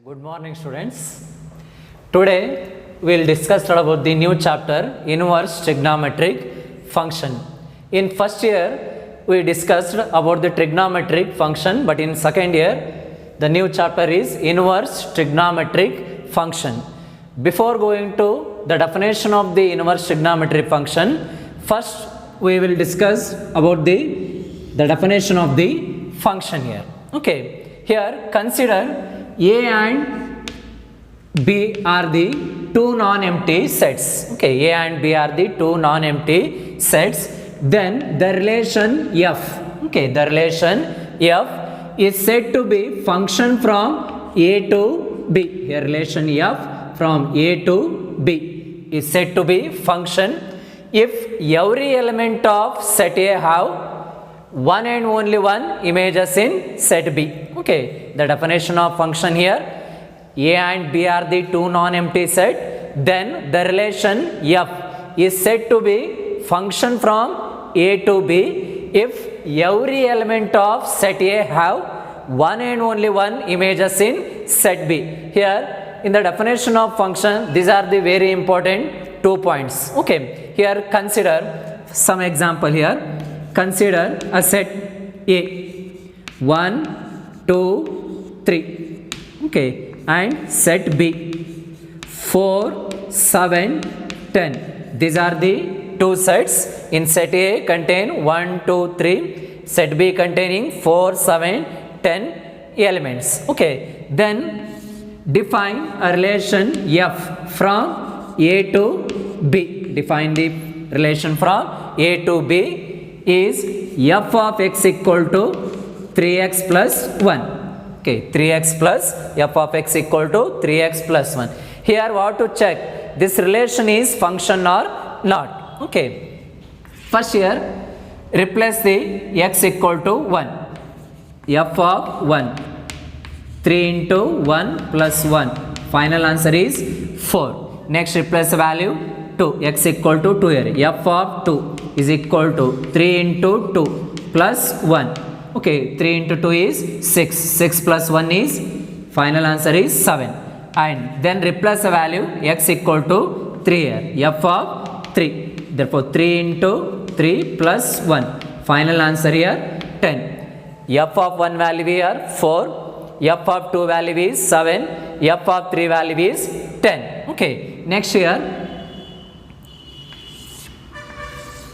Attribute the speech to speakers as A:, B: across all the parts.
A: Good morning, students. Today we will discuss about the new chapter inverse trigonometric function. In first year we discussed about the trigonometric function, but in second year the new chapter is inverse trigonometric function. Before going to the definition of the inverse trigonometric function, first we will discuss about the definition of the function here. Okay, here consider A and B are the two non-empty sets. Okay, A and B are the two non-empty sets. Then the relation f, okay, the relation f is said to be function from A to B. Here relation f from A to B is said to be function if every element of set A have one and only one images in set B. Okay, the definition of function here, A and B are the two non-empty set. Then the relation f is said to be function from A to B if every element of set A have one and only one images in set B. Here in the definition of function, these are the very important 2 points. Okay, here consider some example here. Consider a set A 1, 2, 3, okay, and set B 4, 7, 10. These are the two sets. In set A contain 1, 2, 3, set B containing 4, 7, 10 elements. Okay, then define a relation f from A to B. Define the relation from A to B is f of x equal to 3x plus 1. Okay, 3x plus f of x equal to 3x plus 1. Here what to check, this relation is function or not. Okay, first here replace the x equal to 1, f of 1, 3 into 1 plus 1, final answer is 4. Next replace the value 2, x equal to 2 here, f of 2 is equal to 3 into 2 plus 1. Okay, 3 into 2 is 6, 6 plus 1 is, final answer is 7. And then replace the value x equal to 3 here, f of 3. Therefore 3 into 3 plus 1, final answer here 10. F of 1 value here 4, f of 2 value is 7, f of 3 value is 10. Okay, next here,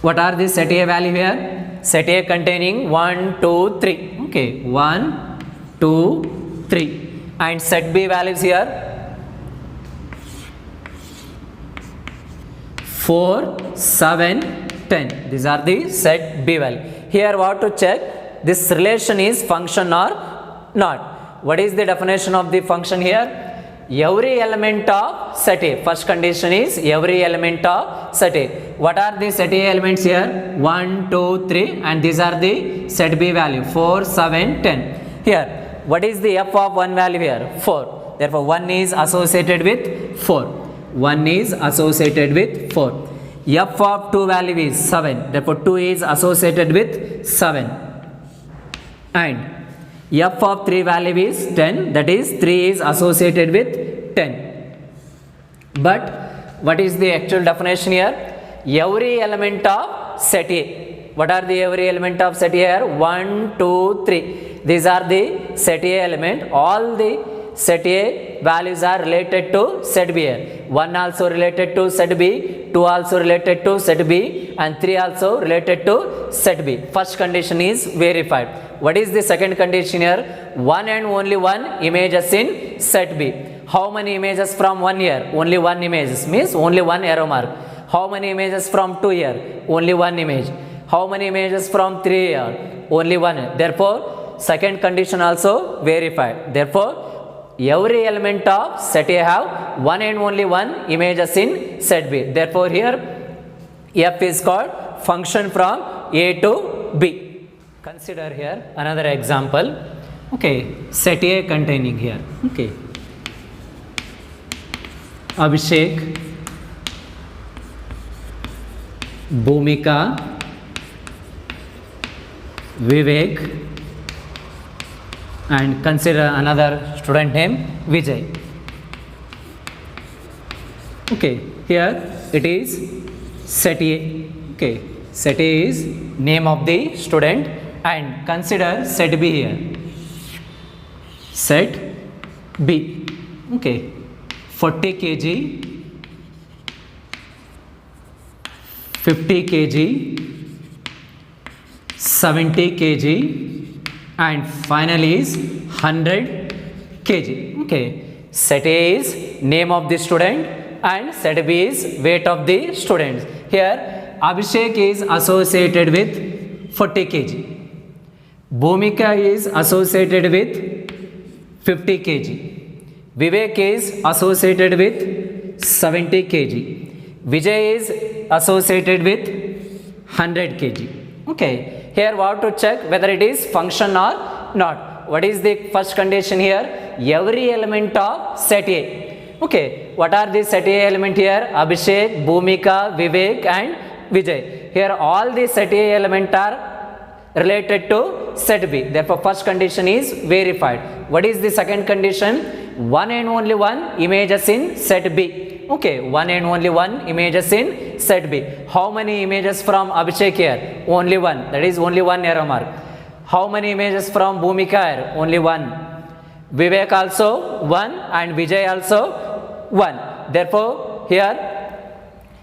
A: what are the set A value here? Set A containing 1, 2, 3. Okay, 1, 2, 3. And set B values here 4, 7, 10. These are the set B value. Here what to check, this relation is function or not. What is the definition of the function here? Every element of set A. First condition is every element of set A. What are the set A elements here? 1, 2, 3, and these are the set B value 4, 7, 10. Here, what is the f of 1 value here? 4. Therefore, 1 is associated with 4. 1 is associated with 4. F of 2 value is 7. Therefore, 2 is associated with 7. And f of 3 value is 10, that is 3 is associated with 10. But what is the actual definition here? Every element of set A. What are the every element of set A here? 1, 2, 3. These are the set A element. All the set A values are related to set B here. 1 also related to set B, 2 also related to set B, and 3 also related to set B. First condition is verified. What is the second condition here? 1 and only 1 images in set B. How many images from 1 here? Only 1 images, means only 1 arrow mark. How many images from 2 here? Only 1 image. How many images from 3 here? Only 1. Therefore, second condition also verified. Therefore, every element of set A have 1 and only 1 images in set B. Therefore, here f is called function from A to B. Consider here another example. Okay, set A containing here. Okay, Abhishek, Bhumika, Vivek, and consider another student name Vijay. Okay, here it is set A. Okay, set A is name of the student and consider set B here. Set B. Okay, 40 kg, 50 kg, 70 kg and finally is 100 kg. Okay, set A is name of the student and set B is weight of the students. Here Abhishek is associated with 40 kg, Bhumika is associated with 50 kg, Vivek is associated with 70 kg, Vijay is associated with 100 kg. Okay, here we have to check whether it is function or not. What is the first condition here? Every element of set A. Okay, what are the set A element here? Abhishek, Bhumika, Vivek and Vijay. Here all the set A element are related to set B. Therefore first condition is verified. What is the second condition? One and only one images in set B. Okay, one and only one images in set B. How many images from Abhishek here? Only one. That is only one arrow mark. How many images from Bhumika here? Only one. Vivek also one and Vijay also one. Therefore here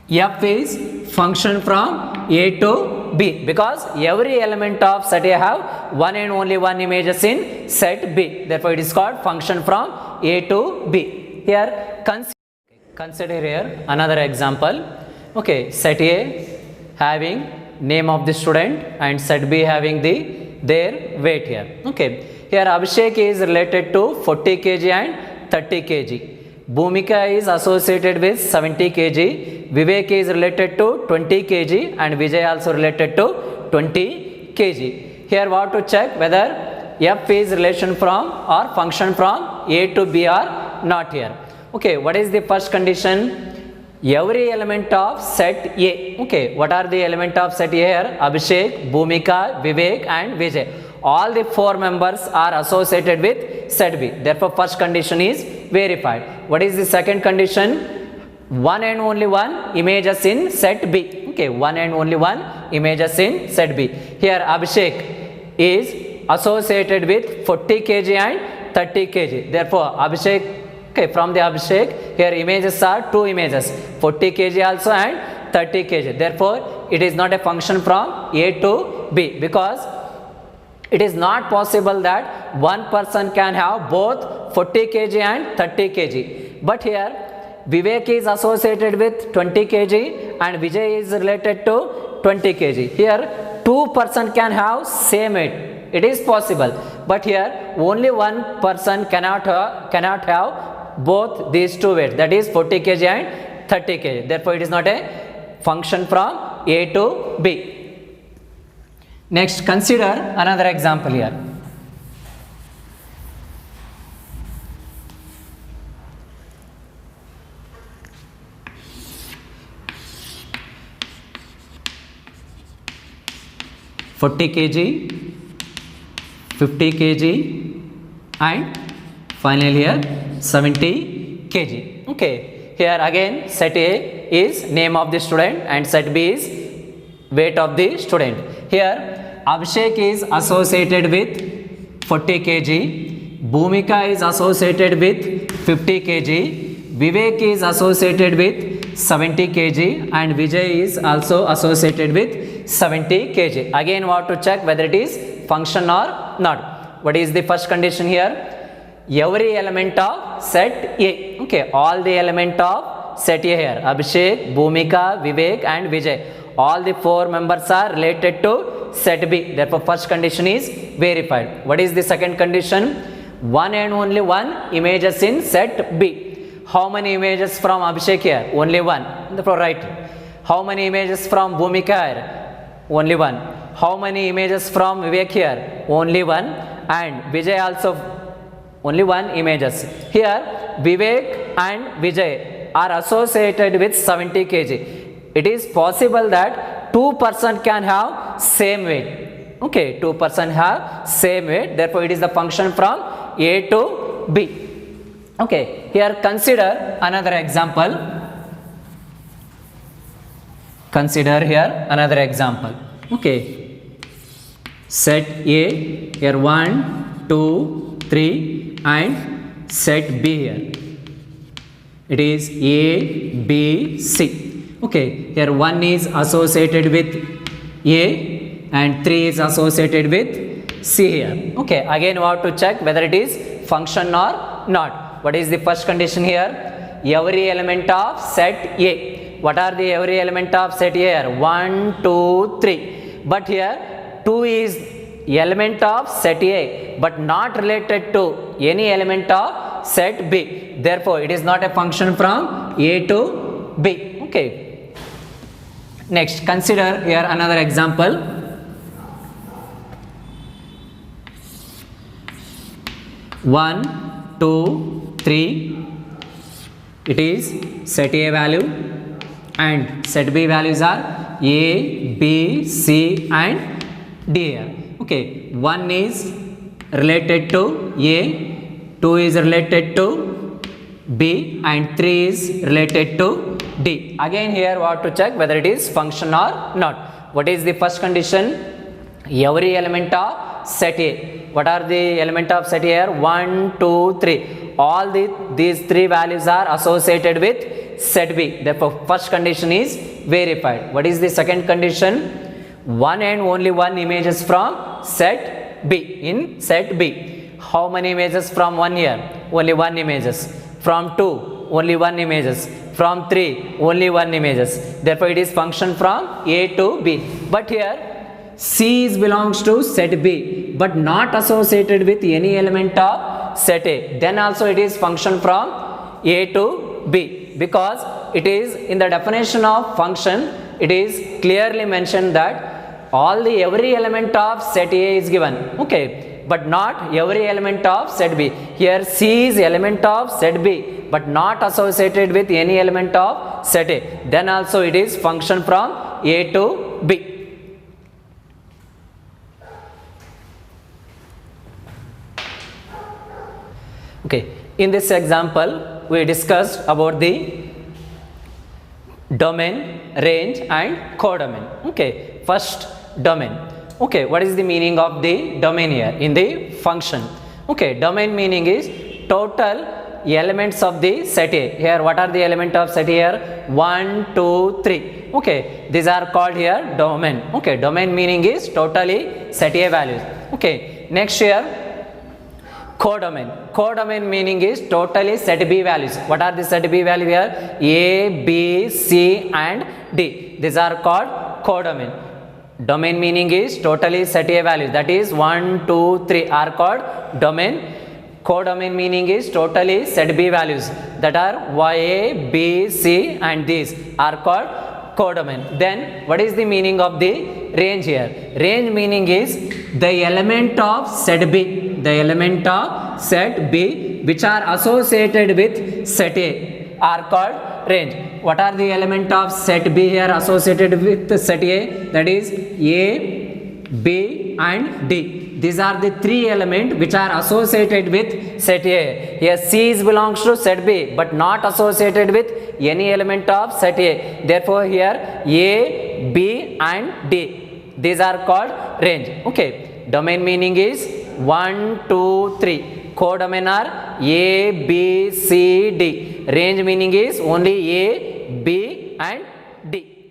A: F is function from A to B because every element of set A have one and only one images in set B. Therefore it is called function from A to B. Here consider here another example. Okay, set A having name of the student and set B having their weight here. Okay, here Abhishek is related to 40 kg and 30 kg. Bhumika is associated with 70 kg. Vivek is related to 20 kg and Vijay also related to 20 kg. Here we have to check whether F is relation from or function from A to B or not here. Okay, what is the first condition? Every element of set A. Okay, what are the element of set A here? Abhishek, Bhumika, Vivek and Vijay. All the four members are associated with set B. Therefore first condition is verified. What is the second condition? One and only one images in set B. Okay, one and only one images in set B. Here Abhishek is associated with 40 kg and 30 kg. Therefore Abhishek, okay, from the Abhishek here images are two images, 40 kg also and 30 kg. Therefore it is not a function from A to B because it is not possible that one person can have both 40 kg and 30 kg. But here Vivek is associated with 20 kg and Vijay is related to 20 kg. Here two person can have same weight. It is possible. But here only one person cannot have both these two weights, that is 40 kg and 30 kg. Therefore it is not a function from A to B. Next, consider another example here. kg, 50 kg and finally here 70 kg. Okay, here again set A is name of the student and set B is weight of the student. Here Abhishek is associated with 40 kg, Bhumika is associated with 50 kg, Vivek is associated with 70 kg and Vijay is also associated with 70 kg. Again we have to check whether it is function or not. What is the first condition here? Every element of set A. Okay, all the element of set A here, Abhishek, Bhumika, Vivek and Vijay. All the four members are related to set B. Therefore first condition is verified. What is the second condition? One and only one images in set B. How many images from Abhishek here? Only one. Therefore right. How many images from Bhumika here? Only one. How many images from Vivek here? Only one. And Vijay also only one images. Here Vivek and Vijay are associated with 70 kg. It is possible that two person can have same weight. Okay, two person have same weight, therefore it is the function from A to B. Okay, here consider another example. Consider here another example. Okay, set A here 1, 2, 3 and set B here. It is A, B, C. Okay, here 1 is associated with A and 3 is associated with C here. Okay, again we have to check whether it is function or not. What is the first condition here? Every element of set A. What are the every element of set A here? 1, 2, 3. But here 2 is element of set A but not related to any element of set B. Therefore, it is not a function from A to B. Okay. Next, consider here another example. One, two, three. It is set A value and set B values are A, B, C and D here. Okay, 1 is related to A, 2 is related to B and 3 is related to D. Again here we have to check whether it is function or not. What is the first condition? Every element of set A. What are the element of set A here? 1, 2, 3. All these three values are associated with set B. Therefore, first condition is verified. What is the second condition? One and only one images from set B in set B. How many images from 1 here? Only 1 images. From 2, only 1 images. From 3, only 1 images. Therefore, it is function from A to B. But here, C belongs to set B, but not associated with any element of set A. Then also it is function from A to B, because it is in the definition of function, it is clearly mentioned that every element of set A is given. Okay, but not every element of set B. Here C is element of set B, but not associated with any element of set A. Then also it is function from A to B. Okay, in this example we discussed about the domain, range and codomain. Okay, first domain. Okay, what is the meaning of the domain here in the function? Okay, domain meaning is total elements of the set A. Here what are the elements of set A here? 1, 2, 3. Okay, these are called here domain. Okay, domain meaning is totally set A values. Okay, next here codomain. Codomain meaning is totally set B values. What are the set B value here? A, B, C and D. These are called codomain. Domain meaning is totally set A values, that is 1, 2, 3 are called domain. Codomain meaning is totally set B values, that are A, B, C and these are called codomain. Then what is the meaning of the range here? Range meaning is the element of set B, the element of set B which are associated with set A are called range. What are the element of set B here associated with set A? That is A, B and D. These are the three elements which are associated with set A. Here C belongs to set B but not associated with any element of set A. Therefore here A, B and D. These are called range. Okay, domain meaning is 1, 2, 3. Codomain are A, B, C, D. Range meaning is only A, B and D.